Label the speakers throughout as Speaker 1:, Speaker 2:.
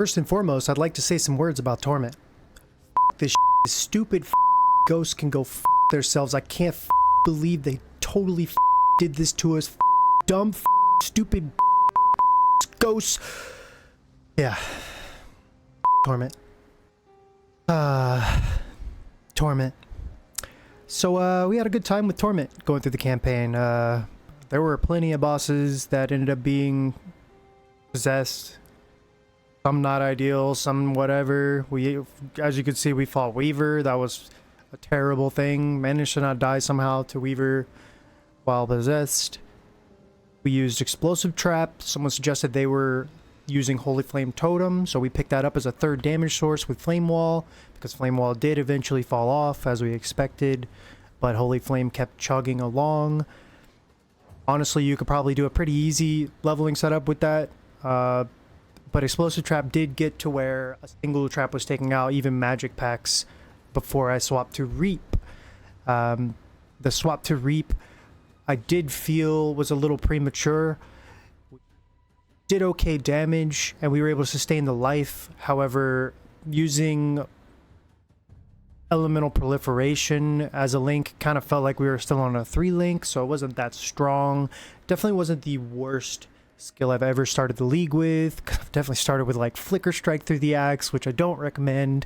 Speaker 1: First and foremost, I'd like to say some words about Torment. This stupid ghosts can go themselves. I can't believe they totally did this to us. Dumb stupid ghosts. Yeah. Torment. Torment. So we had a good time with Torment going through the campaign. There were plenty of bosses that ended up being possessed. Some not ideal, some whatever. As you can see, we fought Weaver. That was a terrible thing. Managed to not die somehow to Weaver while possessed. We used Explosive Trap. Someone suggested they were using Holy Flame Totem, so we picked that up as a third damage source with Flame Wall, because Flame Wall did eventually fall off as we expected, but Holy Flame kept chugging along. Honestly, you could probably do a pretty easy leveling setup with that, but Explosive Trap did get to where a single trap was taking out even magic packs before I swapped to Reap. The swap to Reap I did feel was a little premature. Did okay damage, and we were able to sustain the life. However, using Elemental Proliferation as a link kind of felt like we were still on a 3 link, so it wasn't that strong. Definitely wasn't the worst skill I've ever started the league with. Definitely started with like Flicker Strike through the axe, which I don't recommend.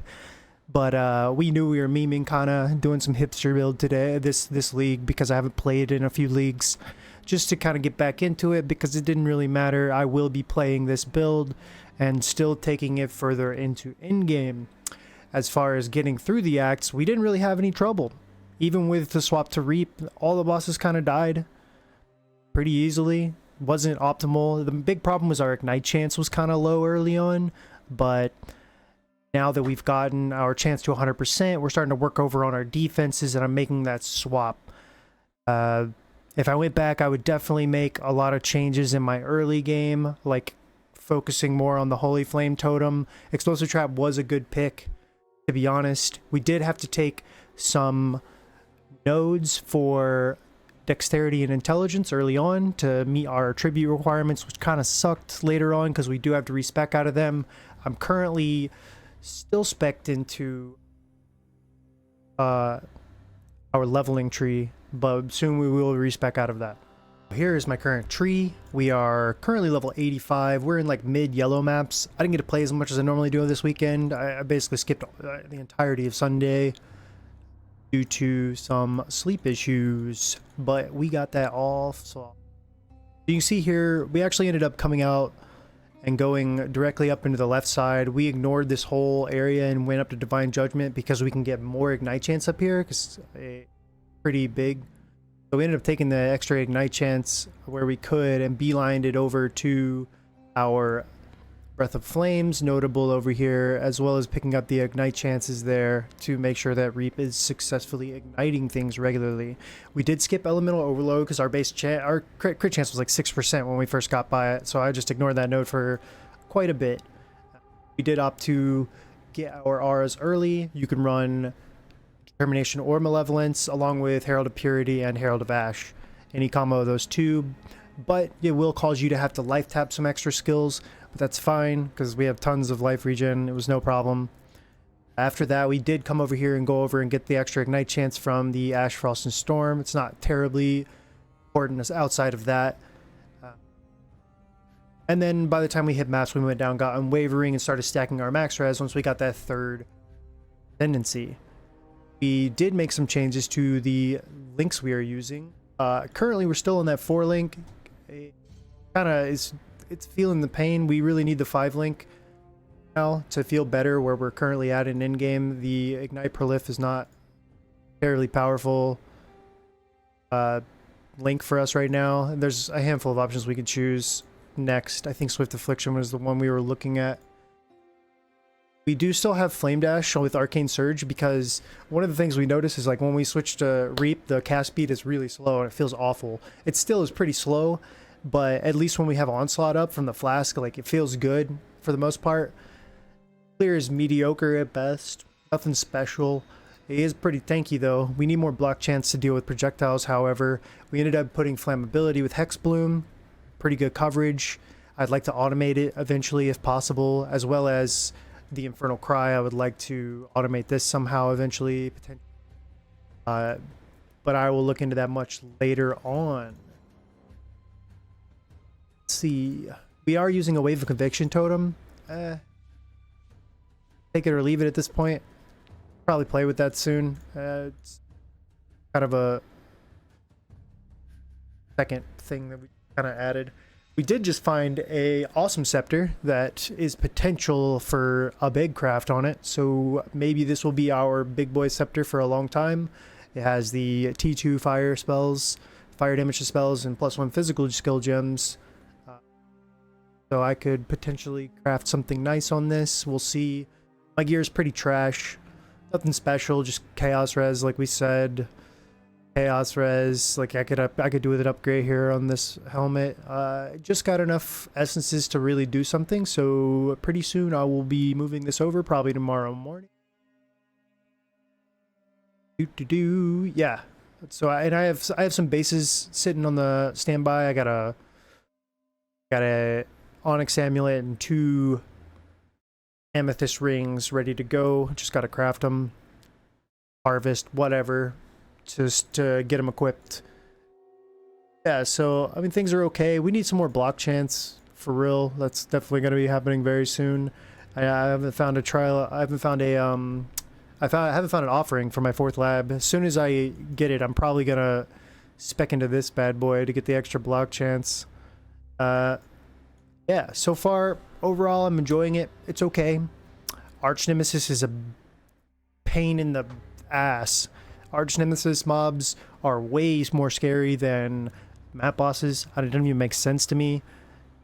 Speaker 1: But we knew we were memeing, kind of doing some hipster build today, this league, because I haven't played in a few leagues, just to kind of get back into it, because it didn't really matter. I will be playing this build and still taking it further into in-game. As far as getting through the acts, we didn't really have any trouble. Even with the swap to Reap, all the bosses kind of died pretty easily. Wasn't optimal. The big problem was our Ignite chance was kind of low early on, but now that we've gotten our chance to 100%, we're starting to work over on our defenses, and I'm making that swap. If I went back, I would definitely make a lot of changes in my early game, like focusing more on the Holy Flame Totem. Explosive Trap was a good pick, to be honest. We did have to take some nodes for Dexterity and Intelligence early on to meet our tribute requirements, which kind of sucked later on because we do have to respec out of them. I'm currently still spec'd into our leveling tree, but soon we will respec out of that. Here is my current tree. We are currently level 85. We're in like mid yellow maps. I didn't get to play as much as I normally do this weekend. I basically skipped the entirety of Sunday due to some sleep issues, but we got that all solved. You can see here, we actually ended up coming out and going directly up into the left side. We ignored this whole area and went up to Divine Judgment because we can get more Ignite chance up here, because it's pretty big. So we ended up taking the extra Ignite chance where we could and beelined it over to our Breath of Flames, notable over here, as well as picking up the Ignite chances there to make sure that Reap is successfully igniting things regularly. We did skip Elemental Overload because our our crit chance was like 6% when we first got by it, so I just ignored that node for quite a bit. We did opt to get our auras early. You can run Determination or Malevolence along with Herald of Purity and Herald of Ash. Any combo of those two, but it will cause you to have to life tap some extra skills. But that's fine because we have tons of life regen. It was no problem. After that, we did come over here and go over and get the extra Ignite chance from the Ash, Frost, and Storm. It's not terribly important outside of that. And then by the time we hit maps, we went down, got Unwavering, and started stacking our max res once we got that third tendency. We did make some changes to the links we are using. Currently, we're still on that 4 link. It kind of is... It's feeling the pain. We really need the 5 link now to feel better where we're currently at in in-game. The Ignite Prolif is not terribly powerful link for us right now. There's a handful of options we could choose next. I think Swift Affliction was the one we were looking at. We do still have Flame Dash with Arcane Surge, because one of the things we notice is like when we switch to Reap, the cast speed is really slow and it feels awful. It still is pretty slow, but at least when we have Onslaught up from the Flask, like it feels good for the most part. Clear is mediocre at best, nothing special. It is pretty tanky though. We need more block chance to deal with projectiles, however. We ended up putting Flammability with Hex Bloom, pretty good coverage. I'd like to automate it eventually if possible, as well as the Infernal Cry. I would like to automate this somehow eventually, potentially. But I will look into that much later on. Let's see. We are using a Wave of Conviction totem. Take it or leave it at this point. Probably play with that soon. It's kind of a second thing that we kind of added. We did just find a awesome scepter that is potential for a big craft on it, so maybe this will be our big boy scepter for a long time. It has the T2 fire spells, fire damage to spells, and +1 physical skill gems. So I could potentially craft something nice on this. We'll see. My gear is pretty trash. Nothing special, just chaos res like we said. Chaos res, like I could do with an upgrade here on this helmet. Just got enough essences to really do something, so pretty soon I will be moving this over, probably tomorrow morning. Yeah. So I have some bases sitting on the standby. I got a Onyx amulet and 2 amethyst rings ready to go. Just gotta craft them, harvest, whatever, just to get them equipped. Yeah, so I mean things are okay. We need some more block chance for real. That's definitely gonna be happening very soon. I haven't found a trial. I haven't found a I haven't found an offering for my 4th lab. As soon as I get it, I'm probably gonna spec into this bad boy to get the extra block chance. Yeah, so far, overall, I'm enjoying it. It's okay. Arch Nemesis is a pain in the ass. Arch Nemesis mobs are way more scary than map bosses. It doesn't even make sense to me.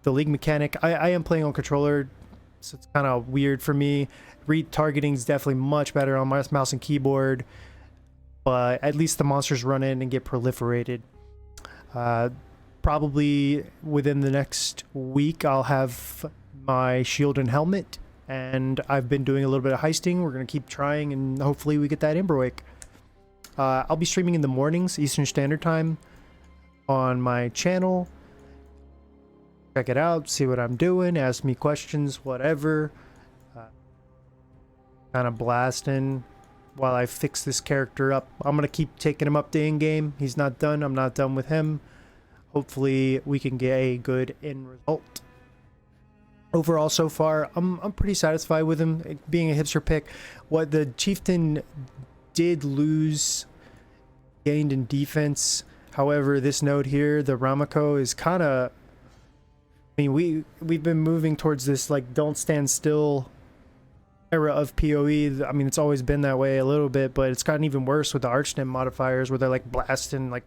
Speaker 1: The League mechanic, I am playing on controller, so it's kind of weird for me. Retargeting is definitely much better on my mouse and keyboard, but at least the monsters run in and get proliferated. Probably within the next week I'll have my shield and helmet, and I've been doing a little bit of heisting. We're gonna keep trying and hopefully we get that Emberwake. I'll be streaming in the mornings, Eastern Standard Time, on my channel. Check it out, see what I'm doing, ask me questions, whatever. Kind of blasting while I fix this character up. I'm gonna keep taking him up to in-game. He's not done, I'm not done with him. Hopefully we can get a good end result. Overall, so far, I'm pretty satisfied with him. It being a hipster pick. What the Chieftain did lose, gained in defense. However, this node here, the Ramako, is kind of... I mean, we've been moving towards this, like, don't stand still era of PoE. I mean, it's always been that way a little bit, but it's gotten even worse with the Archnem modifiers, where they're, like, blasting, like,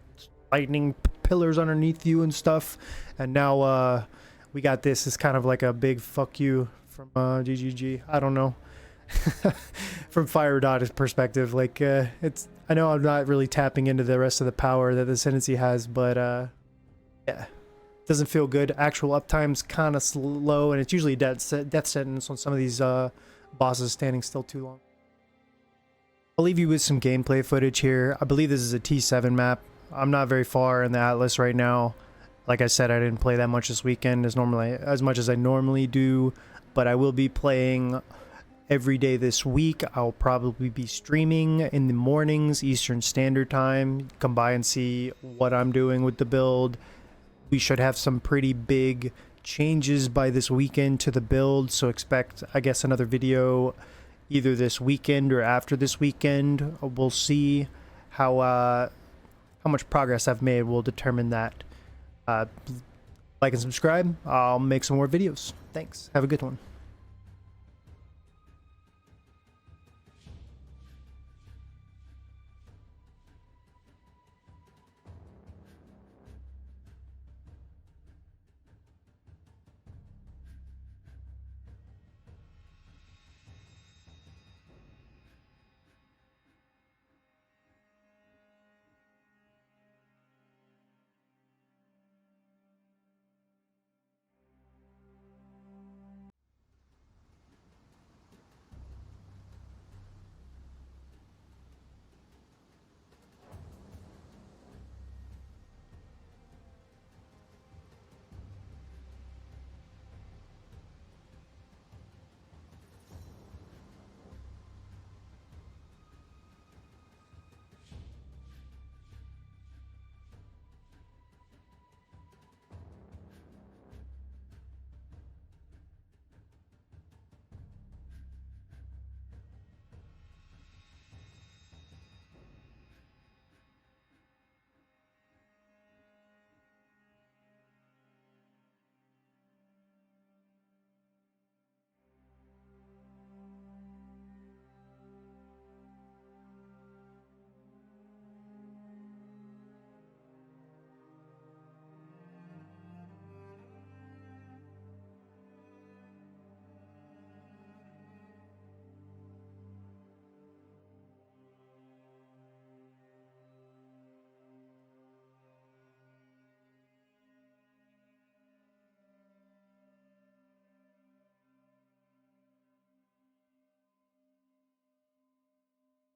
Speaker 1: lightning pillars underneath you and stuff. And now we got this as kind of like a big fuck you from GGG. I don't know. From Fire Dot's perspective, like it's, I know I'm not really tapping into the rest of the power that the Ascendancy has, but yeah, doesn't feel good. Actual uptime's kind of slow, and it's usually death sentence on some of these bosses standing still too long. I'll leave you with some gameplay footage here. I believe this is a T7 map. I'm not very far in the Atlas right now. Like I said, I didn't play that much this weekend as much as I normally do, but I will be playing every day this week. I'll probably be streaming in the mornings, Eastern Standard Time. Come by and see what I'm doing with the build. We should have some pretty big changes by this weekend to the build, so expect, I guess, another video either this weekend or after this weekend. We'll see how much progress I've made will determine that. Like and subscribe. I'll make some more videos. Thanks. Have a good one.